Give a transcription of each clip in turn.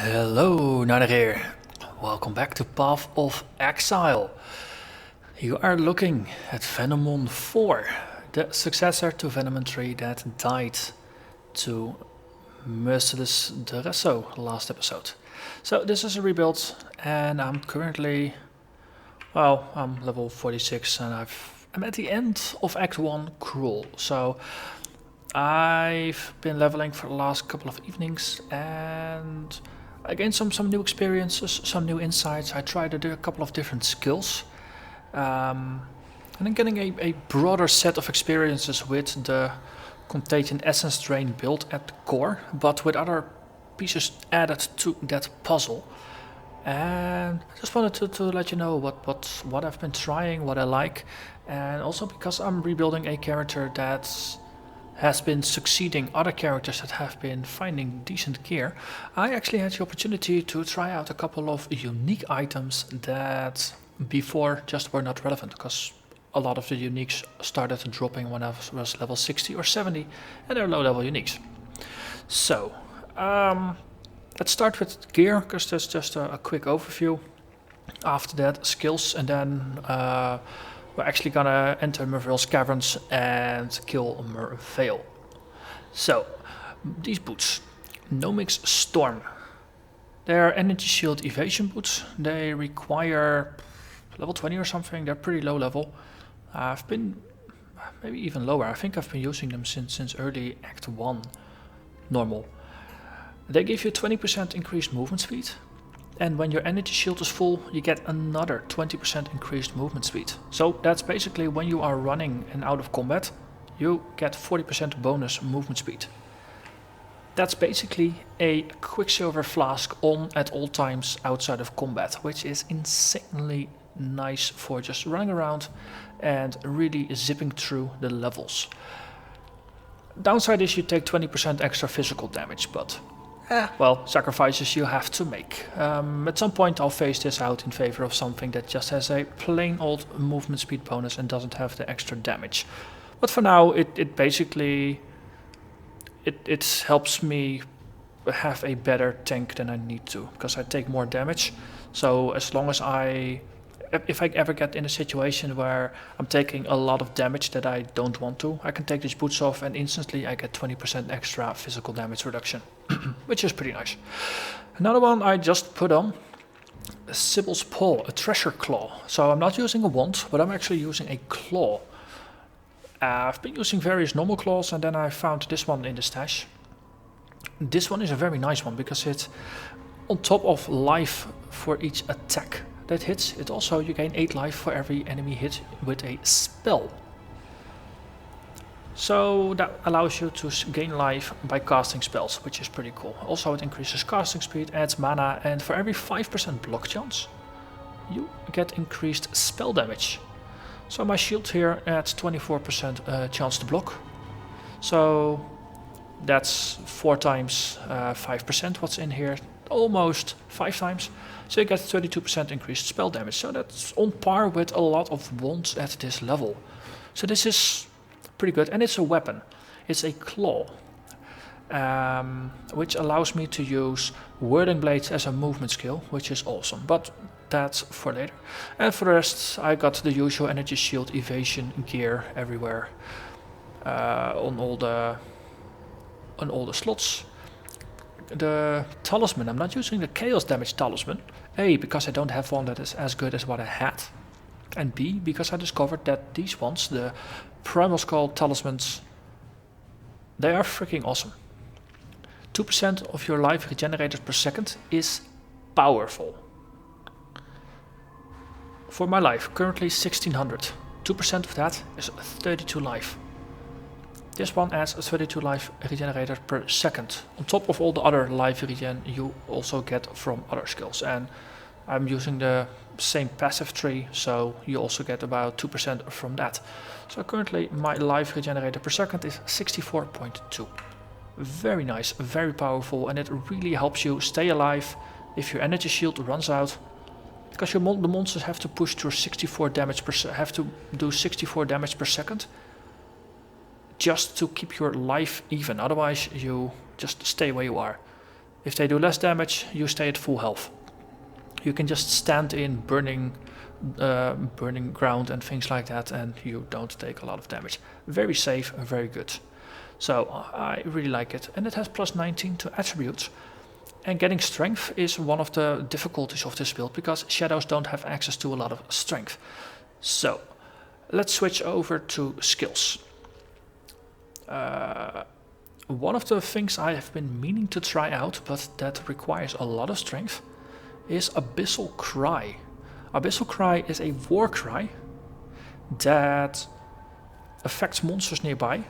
Hello, Narnach here. Welcome back to Path of Exile. You are looking at Venomon 4, the successor to Venomon 3 that died to Merciless Dresso last episode. So this is a rebuild and I'm currently, I'm level 46 and I'm at the end of Act 1 Cruel. So I've been leveling for the last couple of evenings and I gained some new experiences, some new insights. I tried to do a couple of different skills. And I'm getting a broader set of experiences with the Contagion Essence Drain build at the core, but with other pieces added to that puzzle. And I just wanted to let you know what I've been trying, what I like, and also because I'm rebuilding a character that has been succeeding other characters that have been finding decent gear, I actually had the opportunity to try out a couple of unique items that before just were not relevant, because a lot of the uniques started dropping when I was level 60 or 70, and they're low level uniques. So, let's start with gear, because that's just a quick overview. After that, skills, and then we're actually gonna enter Merveil's caverns and kill Merveil. So, these boots. Nomix Storm. They're energy shield evasion boots. They require level 20 or something. They're pretty low level. I've been maybe even lower. I think I've been using them since early Act 1 normal. They give you 20% increased movement speed. And when your energy shield is full, you get another 20% increased movement speed. So that's basically when you are running and out of combat, you get 40% bonus movement speed. That's basically a Quicksilver flask on at all times outside of combat, which is insanely nice for just running around and really zipping through the levels. Downside is you take 20% extra physical damage, but sacrifices you have to make. At some point I'll phase this out in favor of something that just has a plain old movement speed bonus and doesn't have the extra damage. But for now it basically helps me have a better tank than I need to, because I take more damage. So as long as if I ever get in a situation where I'm taking a lot of damage that I don't want to, I can take these boots off and instantly I get 20% extra physical damage reduction, which is pretty nice. Another one I just put on, Sibyl's Paw, a treasure claw. So I'm not using a wand, but I'm actually using a claw. I've been using various normal claws and then I found this one in the stash. This one is a very nice one because it's on top of life for each attack that hits. It also, you gain 8 life for every enemy hit with a spell. So that allows you to gain life by casting spells, which is pretty cool. Also it increases casting speed, adds mana, and for every 5% block chance, you get increased spell damage. So my shield here adds 24% chance to block. So that's 4 times 5% what's in here, almost 5 times. So you get 32% increased spell damage. So that's on par with a lot of wands at this level. So this is pretty good. And it's a weapon. It's a claw. Which allows me to use Whirling Blades as a movement skill, which is awesome. But that's for later. And for the rest, I got the usual energy shield evasion gear everywhere. On all the slots. The Talisman, I'm not using the chaos damage Talisman. A, because I don't have one that is as good as what I had. And B, because I discovered that these ones, the Primal Skull Talismans, they are freaking awesome. 2% of your life regenerated per second is powerful. For my life, currently 1600. 2% of that is 32 life. This one adds 32 life regenerated per second, on top of all the other life regen you also get from other skills. And I'm using the same passive tree, so you also get about 2% from that. So currently my life regenerated per second is 64.2. Very nice, very powerful, and it really helps you stay alive if your energy shield runs out. Because the monsters have to push through 64 damage have to do 64 damage per second. Just to keep your life even, otherwise you just stay where you are. If they do less damage, you stay at full health. You can just stand in burning ground and things like that, and you don't take a lot of damage. Very safe and very good. So I really like it, and it has plus 19 to attributes. And getting strength is one of the difficulties of this build, because shadows don't have access to a lot of strength. So let's switch over to skills. One of the things I have been meaning to try out, but that requires a lot of strength, is Abyssal Cry. Abyssal Cry is a war cry that affects monsters nearby,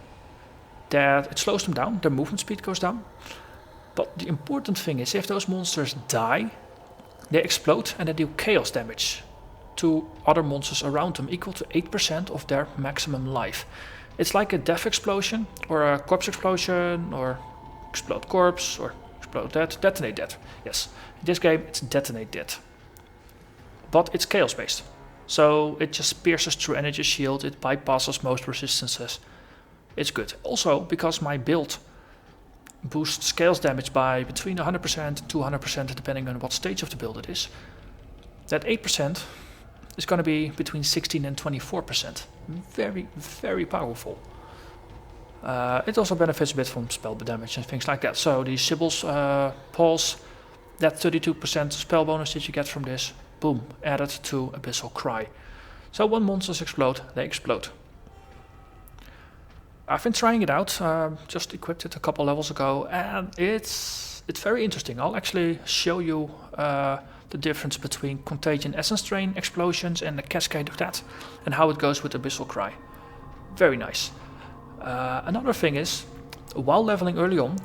that it slows them down, their movement speed goes down. But the important thing is, if those monsters die, they explode and they do chaos damage to other monsters around them, equal to 8% of their maximum life. It's like a death explosion, or a corpse explosion, or explode corpse, or explode dead, detonate dead. Yes, in this game it's detonate dead. But it's chaos based. So it just pierces through energy shield, it bypasses most resistances. It's good. Also, because my build boosts chaos damage by between 100% and 200% depending on what stage of the build it is, that 8% is going to be between 16 and 24%. Very, very powerful. It also benefits a bit from spell damage and things like that. So the Sibyl's Pulse, that 32% spell bonus that you get from this, boom, added to Abyssal Cry. So when monsters explode, they explode. I've been trying it out, just equipped it a couple levels ago, and it's very interesting. I'll actually show you the difference between Contagion Essence Drain explosions and the cascade of that, and how it goes with Abyssal Cry. Very nice. Another thing is, while leveling early on,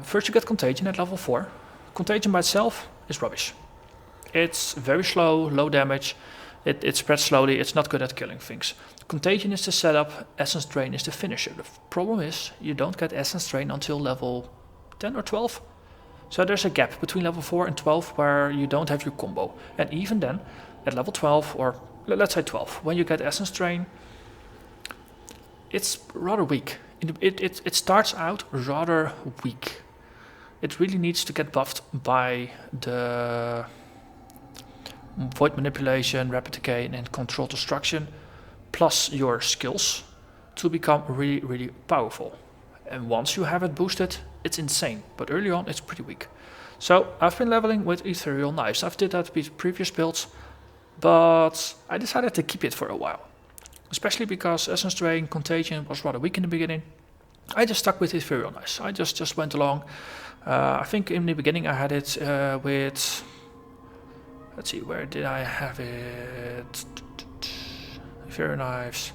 first you get Contagion at level 4. Contagion by itself is rubbish. It's very slow, low damage, it spreads slowly, it's not good at killing things. Contagion is the setup, Essence Drain is the finisher. The problem is, you don't get Essence Drain until level 10 or 12. So there's a gap between level 4 and 12 where you don't have your combo. And even then, at level 12, or let's say 12, when you get Essence Drain, it's rather weak. It starts out rather weak. It really needs to get buffed by the Void Manipulation, Rapid Decay, and Control Destruction, plus your skills, to become really, really powerful. And once you have it boosted, it's insane. But early on, it's pretty weak. So I've been leveling with Ethereal Knives. I've did that with previous builds, but I decided to keep it for a while. Especially because Essence Drain, Contagion was rather weak in the beginning. I just stuck with Ethereal Knives. I just went along. I think in the beginning I had it with... Let's see, where did I have it? Ethereal Knives.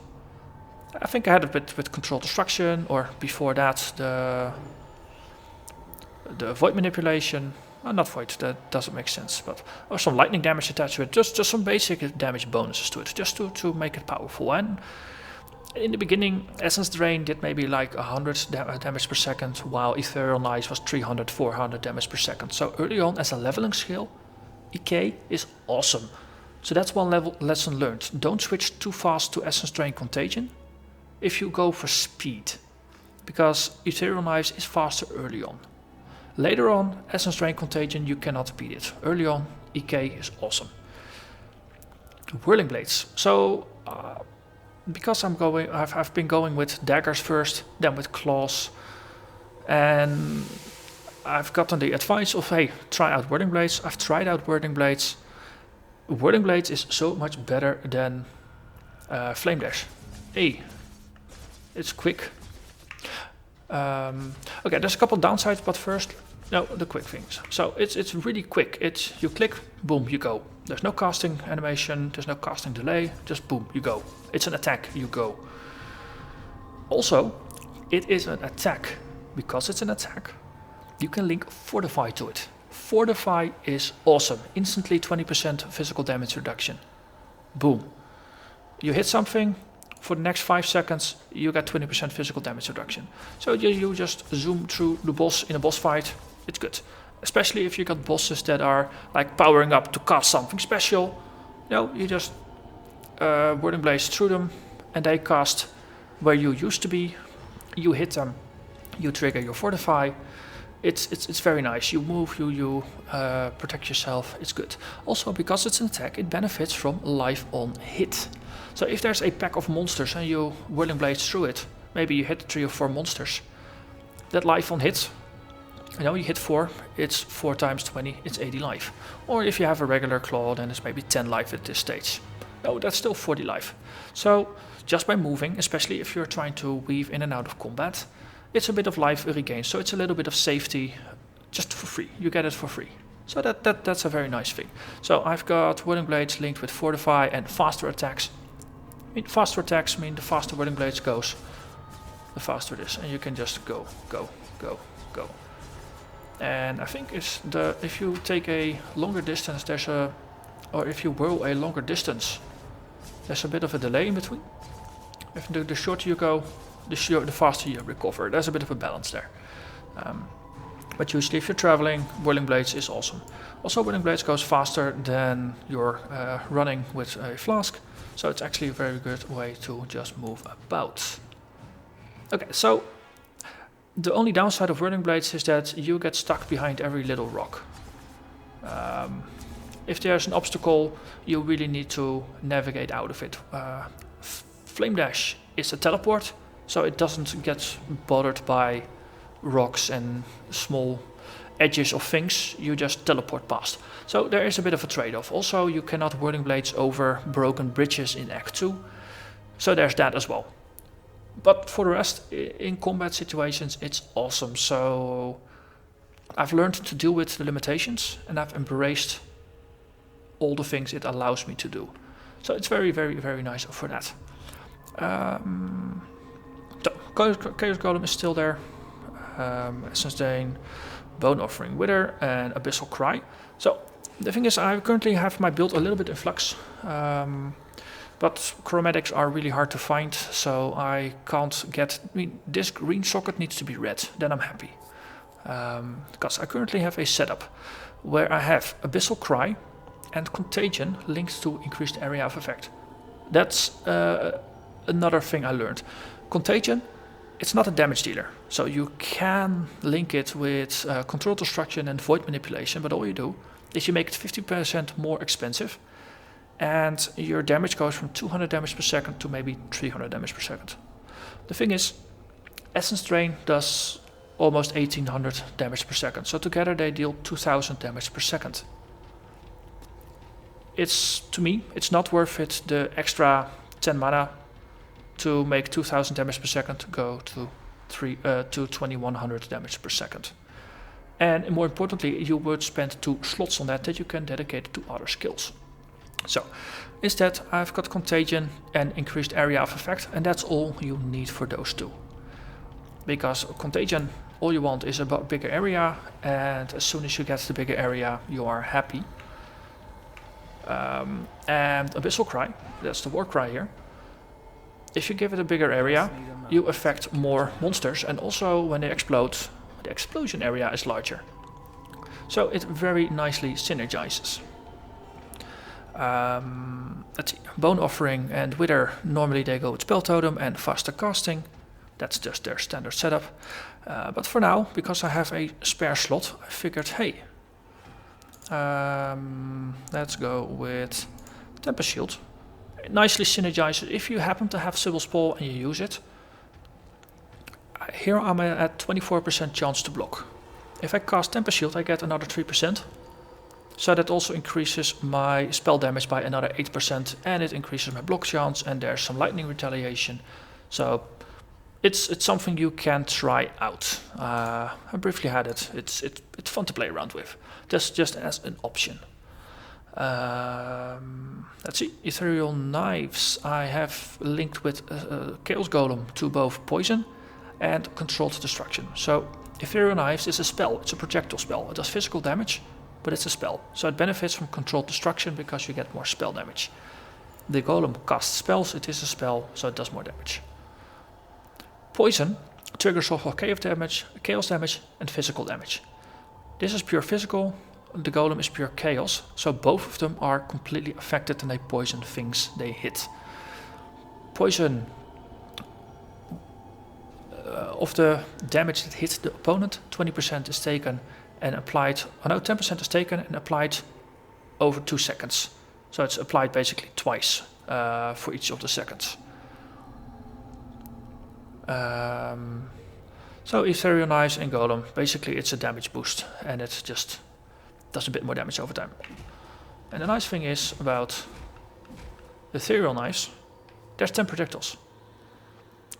I think I had it with Control Destruction, or before that the Void Manipulation. Not Void, that doesn't make sense, but some lightning damage attached to it. Just some basic damage bonuses to it, just to make it powerful. And in the beginning, Essence Drain did maybe like 100 damage per second, while Ethereal Knives was 300, 400 damage per second. So early on, as a leveling skill, EK is awesome. So that's one lesson learned. Don't switch too fast to Essence Drain Contagion if you go for speed, because Ethereal Knives is faster early on. Later on, Essence Drain Contagion, you cannot beat it. Early on, EK is awesome. Whirling Blades. So, because I've been going with daggers first, then with claws, and I've gotten the advice of, hey, try out Whirling Blades. I've tried out Whirling Blades. Whirling Blades is so much better than Flame Dash. Hey, it's quick. Okay, there's a couple downsides, but first, no, the quick things. So it's really quick. You click, boom, you go. There's no casting animation, there's no casting delay, just boom, you go. It's an attack, you go. Also, it is an attack. Because it's an attack, you can link Fortify to it. Fortify is awesome. Instantly 20% physical damage reduction. Boom. You hit something, for the next 5 seconds, you get 20% physical damage reduction. So you just zoom through the boss in a boss fight. It's good. Especially if you got bosses that are like powering up to cast something special. You just Whirling Blades through them, and they cast where you used to be. You hit them, you trigger your Fortify, It's very nice. You move, you protect yourself. It's good. Also, because it's an attack, it benefits from life on hit. So if there's a pack of monsters and you Whirling Blades through it, maybe you hit 3 or 4 monsters. That life on hit, you hit 4, it's 4 times 20, it's 80 life. Or if you have a regular claw, then it's maybe 10 life at this stage. No, that's still 40 life. So just by moving, especially if you're trying to weave in and out of combat, it's a bit of life regain. So it's a little bit of safety just for free. You get it for free. So that's a very nice thing. So I've got Whirling Blades linked with Fortify and faster attacks. Faster attacks mean the faster Whirling Blades goes, the faster it is, and you can just go. And I think if you take a longer distance, or if you whirl a longer distance, there's a bit of a delay in between. If the shorter you go, the faster you recover. There's a bit of a balance there. But usually if you're traveling, Whirling Blades is awesome. Also, Whirling Blades goes faster than you're running with a flask, so it's actually a very good way to just move about. Okay, so the only downside of Whirling Blades is that you get stuck behind every little rock. If there's an obstacle, you really need to navigate out of it. Flame Dash is a teleport, so it doesn't get bothered by rocks and small edges of things. You just teleport past. So there is a bit of a trade-off. Also, you cannot Whirling Blades over broken bridges in Act 2, so there's that as well. But for the rest, in combat situations, it's awesome. So I've learned to deal with the limitations, and I've embraced all the things it allows me to do. So it's very, very, very nice for that. Chaos Golem is still there. Essence Thane, Bone Offering Wither, and Abyssal Cry. So the thing is, I currently have my build a little bit in flux. But chromatics are really hard to find, so I can't get... this green socket needs to be red, then I'm happy. Because I currently have a setup where I have Abyssal Cry and Contagion linked to increased area of effect. That's another thing I learned. Contagion, it's not a damage dealer, so you can link it with control destruction and void manipulation, but all you do is you make it 50% more expensive, and your damage goes from 200 damage per second to maybe 300 damage per second. The thing is, Essence Drain does almost 1800 damage per second, so together they deal 2000 damage per second. To me, it's not worth it, the extra 10 mana to make 2000 damage per second go to 2100 damage per second. And more importantly, you would spend 2 slots on that you can dedicate to other skills. So instead, I've got Contagion and increased area of effect, and that's all you need for those 2. Because Contagion, all you want is a bigger area, and as soon as you get the bigger area, you are happy. And Abyssal Cry, that's the war cry here. If you give it a bigger area, you affect more monsters, and also when they explode, the explosion area is larger. So it very nicely synergizes. Let's see, Bone Offering and Wither, normally they go with Spell Totem and faster casting. That's just their standard setup. But for now, because I have a spare slot, I figured, hey, let's go with Tempeh Shield. It nicely synergizes. If you happen to have Sibyl's Paw and you use it, here I'm at 24% chance to block. If I cast Tempeh Shield, I get another 3%. So that also increases my spell damage by another 8%, and it increases my block chance, and there's some lightning retaliation. So it's something you can try out. I briefly had it. It's fun to play around with. Just as an option. Let's see, Ethereal Knives I have linked with Chaos Golem to both poison and controlled destruction. So Ethereal Knives is a spell, it's a projectile spell. It does physical damage, but it's a spell. So it benefits from controlled destruction because you get more spell damage. The Golem casts spells, it is a spell, so it does more damage. Poison triggers off of chaos damage and physical damage. This is pure physical, the Golem is pure chaos, so both of them are completely affected and they poison things they hit. Poison of the damage that hits the opponent, 20% is taken and applied, 10% is taken and applied over 2 seconds. So it's applied basically twice for each of the seconds. So Ethereal Knives and Golem, basically it's a damage boost and it just does a bit more damage over time. And the nice thing is about Ethereal Knives, there's 10 projectiles.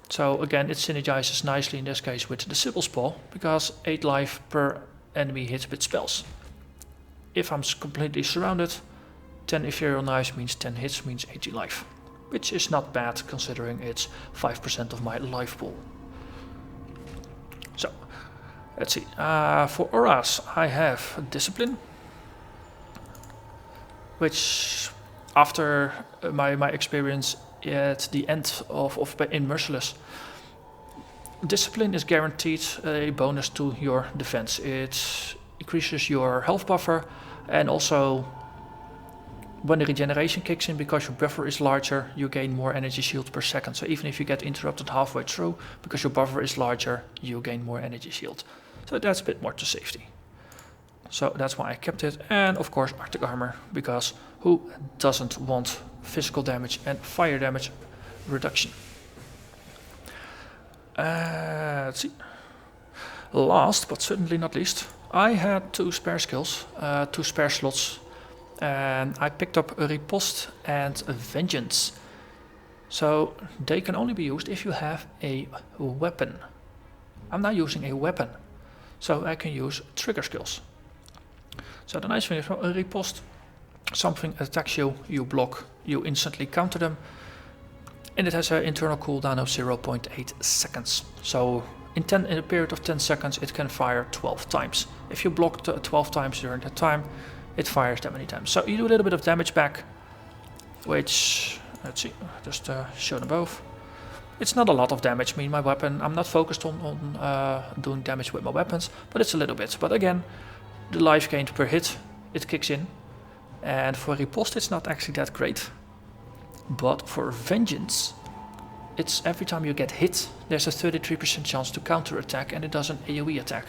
So again, it synergizes nicely in this case with the Sibyl's Paw, because 8 life per enemy hit with spells. If I'm completely surrounded, 10 Ethereal Knives means 10 hits means 80 life, which is not bad considering it's 5% of my life pool. So, let's see. For auras, I have Discipline, which after my experience at the end in Merciless, Discipline is guaranteed a bonus to your defense. It increases your health buffer, and also when the regeneration kicks in, because your buffer is larger, you gain more energy shield per second. So even if you get interrupted halfway through, because your buffer is larger, you gain more energy shield. So that's a bit more to safety. So that's why I kept it. And of course Arctic Armor, because who doesn't want physical damage and fire damage reduction? Let's see. Last but certainly not least, I had 2 spare skills, 2 spare slots, and I picked up a Riposte and a Vengeance. So they can only be used if you have a weapon. I'm not using a weapon, so I can use trigger skills. So the nice thing is, a Riposte, something attacks you, you block, you instantly counter them, and it has an internal cooldown of 0.8 seconds. So in a period of 10 seconds it can fire 12 times. If you block 12 times during that time, it fires that many times. So you do a little bit of damage back, which, let's see, just show them both. It's not a lot of damage. I mean, my weapon, I'm not focused on doing damage with my weapons, but it's a little bit. But again, the life gained per hit, it kicks in. And for Riposte it's not actually that great. But for Vengeance, it's every time you get hit, there's a 33% chance to counter attack, and it does an AoE attack.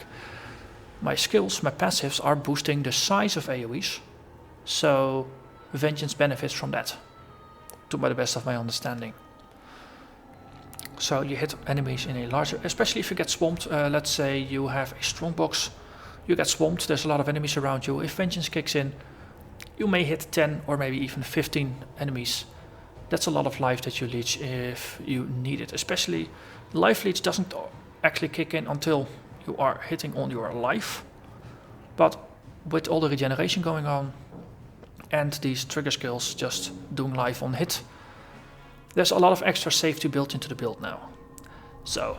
My skills, my passives are boosting the size of AoEs, so Vengeance benefits from that, to the best of my understanding. So you hit enemies in a larger, especially if you get swamped, let's say you have a strongbox, you get swamped, there's a lot of enemies around you. If Vengeance kicks in, you may hit 10 or maybe even 15 enemies. That's a lot of life that you leech if you need it. Especially life leech doesn't actually kick in until you are hitting on your life. But with all the regeneration going on and these trigger skills just doing life on hit, there's a lot of extra safety built into the build now. So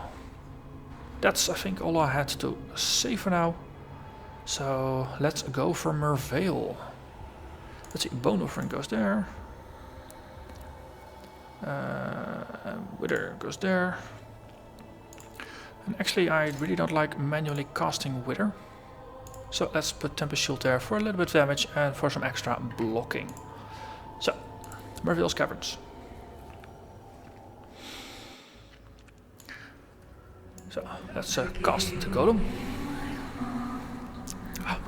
that's, I think, all I had to say for now. So let's go for Merveil. Let's see, Bone Offering goes there. Wither goes there. And actually I really don't like manually casting Wither. So let's put Tempest Shield there for a little bit of damage and for some extra blocking. So, Merveil's Caverns. So let's cast the Golem.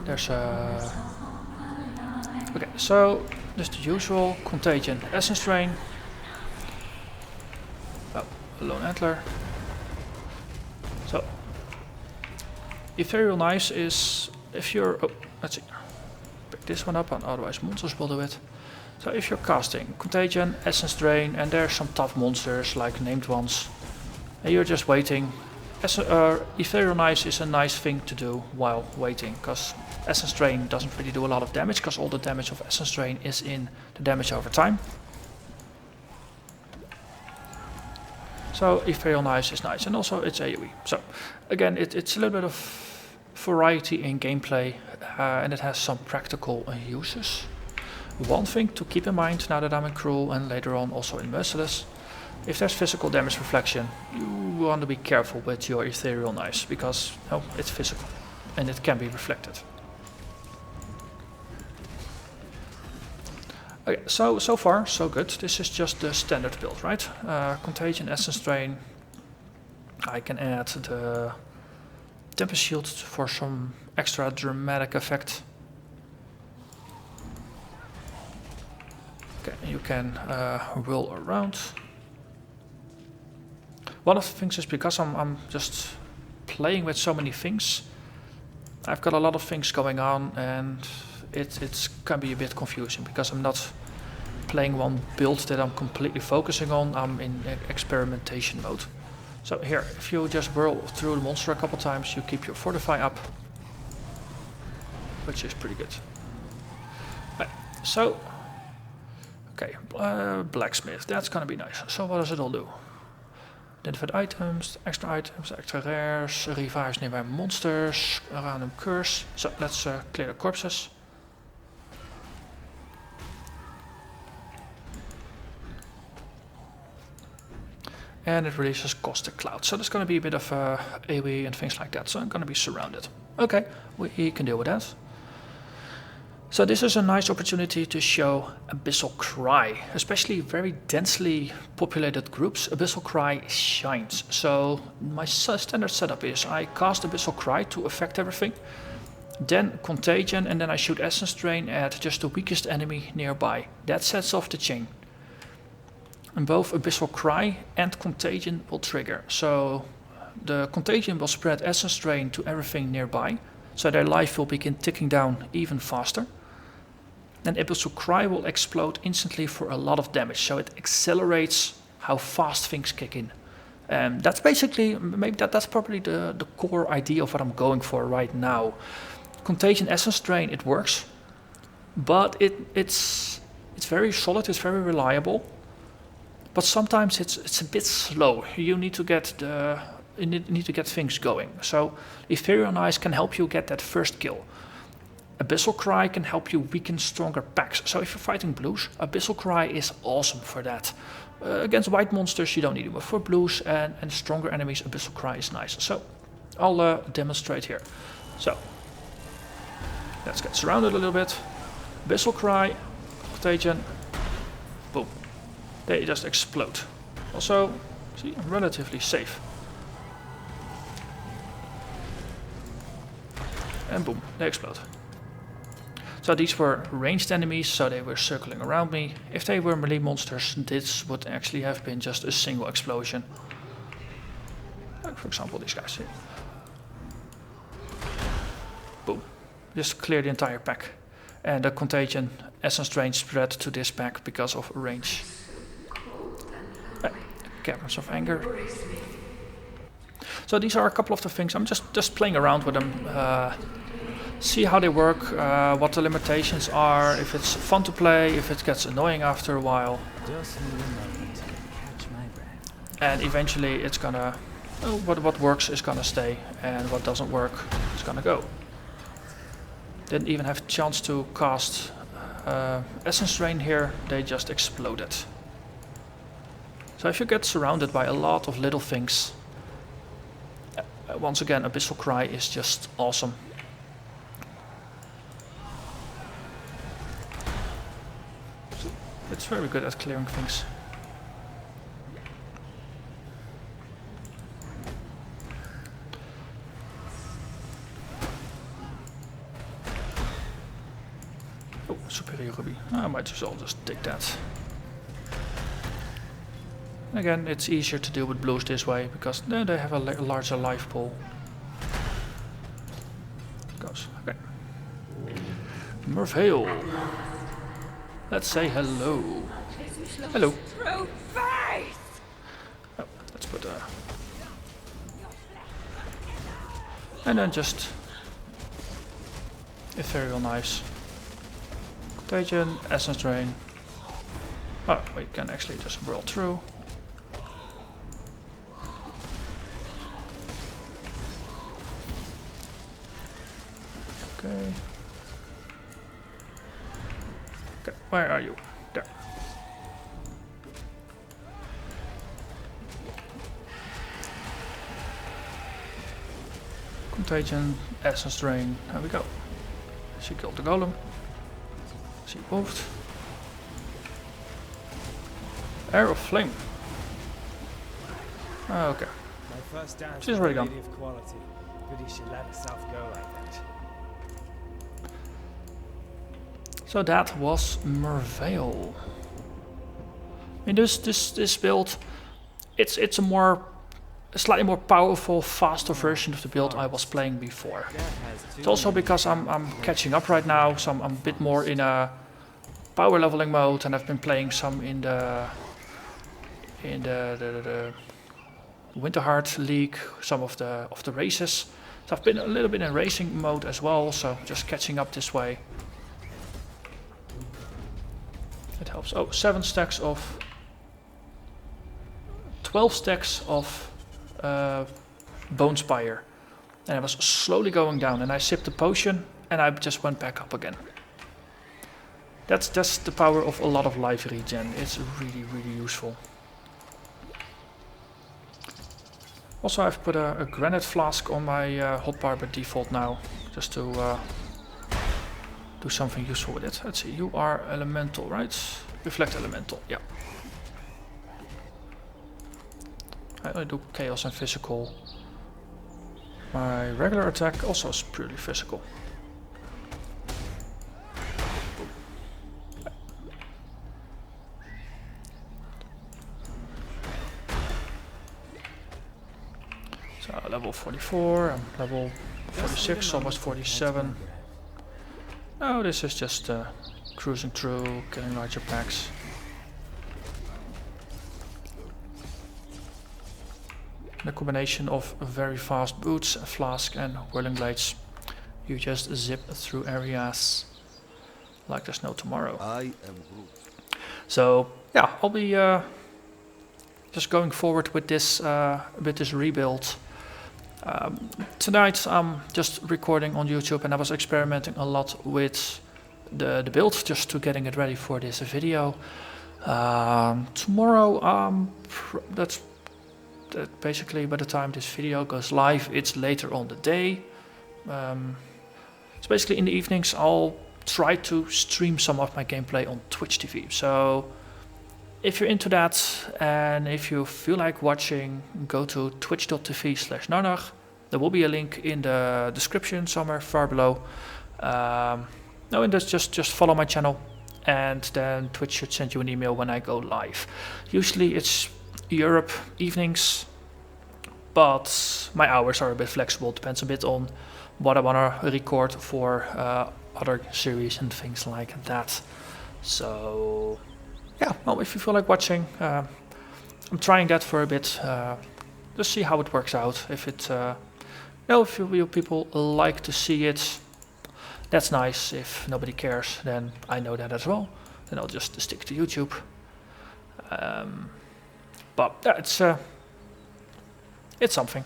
There's a... Okay, so just the usual Contagion, Essence Drain. Lone Antler. So Ethereal Knives is, if you're, oh, let's see, pick this one up, and otherwise monsters will do it. So if you're casting Contagion, Essence Drain, and there's some tough monsters like named ones, and you're just waiting, Ethereal Knives is a nice thing to do while waiting, because Essence Drain doesn't really do a lot of damage, because all the damage of Essence Drain is in the damage over time. So Ethereal Knives is nice, and also it's AoE. So again, it's a little bit of variety in gameplay, and it has some practical uses. One thing to keep in mind now that I'm in Cruel and later on also in Merciless, if there's physical damage reflection, you want to be careful with your Ethereal Knives, because it's physical and it can be reflected. Okay, so far so good. This is just the standard build, right? Contagion, Essence Drain, I can add the tempeh shield for some extra dramatic effect. Okay, you can whirl around. One of the things is because I'm just playing with so many things, I've got a lot of things going on, and it can be a bit confusing because I'm not playing one build that I'm completely focusing on. I'm in experimentation mode. So here, if you just whirl through the monster a couple times, you keep your fortify up, which is pretty good. Right, so, okay, blacksmith, that's gonna be nice. So what does it all do? Identified items, extra rares, revives nearby monsters, a random curse. So let's clear the corpses. And it releases caustic cloud. So there's going to be a bit of AoE and things like that. So I'm going to be surrounded. Okay, we can deal with that. So this is a nice opportunity to show Abyssal Cry, especially very densely populated groups. Abyssal Cry shines. So my standard setup is I cast Abyssal Cry to affect everything, then Contagion, and then I shoot Essence Drain at just the weakest enemy nearby. That sets off the chain. And both Abyssal Cry and Contagion will trigger. So the Contagion will spread Essence Drain to everything nearby, so their life will begin ticking down even faster. And Abyssal Cry will explode instantly for a lot of damage, so it accelerates how fast things kick in. That's basically, maybe that's probably the core idea of what I'm going for right now. Contagion Essence Drain, it works, but it's very solid, it's very reliable, but sometimes it's a bit slow. You need to get things going. So Ethereal Eyes can help you get that first kill. Abyssal Cry can help you weaken stronger packs. So if you're fighting blues, Abyssal Cry is awesome for that. Against white monsters you don't need it, but for blues and stronger enemies, Abyssal Cry is nice. So I'll demonstrate here. So let's get surrounded a little bit. Bissell Cry, Contagion, boom. They just explode. Also, see, relatively safe. And boom, they explode. So these were ranged enemies, so they were circling around me. If they were melee monsters, this would actually have been just a single explosion. Like for example, these guys here. Boom. Just clear the entire pack. And the Contagion Essence Drain spread to this pack because of range. Caverns of Anger. So these are a couple of the things. I'm just playing around with them. See how they work, what the limitations are, if it's fun to play, if it gets annoying after a while. And eventually it's gonna, what works is gonna stay, and what doesn't work is gonna go. Didn't even have a chance to cast Essence Drain here, they just exploded. So if you get surrounded by a lot of little things, once again Abyssal Cry is just awesome. It's very good at clearing things. Oh, Superior Ruby. I might as well just take that. Again, it's easier to deal with blues this way because they have a larger life pool. Goes. Okay. Merveil. Let's say hello. Hello. Oh, let's put and then just Ethereal Knives. Contagion, Essence Drain. Oh, we can actually just whirl through. Okay. Okay, where are you? There. Contagion, Essence Drain. There we go. She killed the golem. She moved. Air of Flame. Okay. first dance She's with already a gone. lady of quality. Pity she let herself go like that. So that was Merveil. I mean, this build, it's a slightly more powerful, faster version of the build I was playing before. It's also because I'm catching up right now, so I'm a bit more in a power leveling mode, and I've been playing some in the Winterheart League, some of the races. So I've been a little bit in racing mode as well, so just catching up this way. It helps. Oh, 7 stacks of 12 stacks of Bone Spire. And I was slowly going down, and I sipped the potion, and I just went back up again. That's just the power of a lot of life regen. It's really, really useful. Also, I've put a granite flask on my hotbar by default now, just to do something useful with it. Let's see, you are elemental, right? Reflect elemental, yeah. I only do chaos and physical. My regular attack also is purely physical. So level 44, I'm level 46, almost 47. No, this is just cruising through, getting larger packs. The combination of very fast boots, flask and whirling blades. You just zip through areas like there's no tomorrow. I am Groot. So yeah, I'll be just going forward with this rebuild. Tonight I'm just recording on YouTube, and I was experimenting a lot with the build just to getting it ready for this video. Tomorrow that's basically by the time this video goes live, it's later on the day. So basically in the evenings I'll try to stream some of my gameplay on Twitch TV. So if you're into that, and if you feel like watching, go to twitch.tv/Narnach. There will be a link in the description somewhere far below. No, and just follow my channel, and then Twitch should send you an email when I go live. Usually it's Europe evenings, but my hours are a bit flexible. Depends a bit on what I want to record for other series and things like that. So yeah, well, if you feel like watching, I'm trying that for a bit. Just see how it works out. If it, if you people like to see it, that's nice. If nobody cares, then I know that as well. Then I'll just stick to YouTube. But yeah, it's something.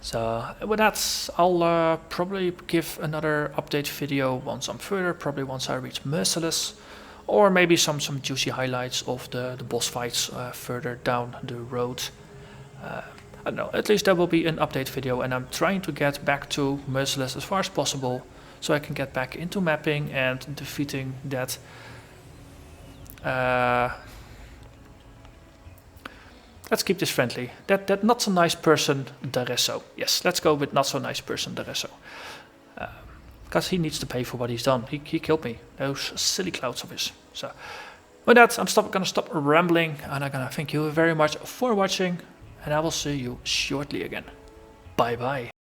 So with that, I'll probably give another update video once I'm further, probably once I reach Merciless, or maybe some juicy highlights of the boss fights further down the road. I don't know, at least there will be an update video, and I'm trying to get back to Merciless as far as possible, so I can get back into mapping and defeating that let's keep this friendly. That not so nice person, Daresso. Yes, let's go with not so nice person, Daresso. Because he needs to pay for what he's done. He killed me. Those silly clouds of his. So with that, I'm gonna stop rambling, and I'm gonna thank you very much for watching, and I will see you shortly again. Bye bye.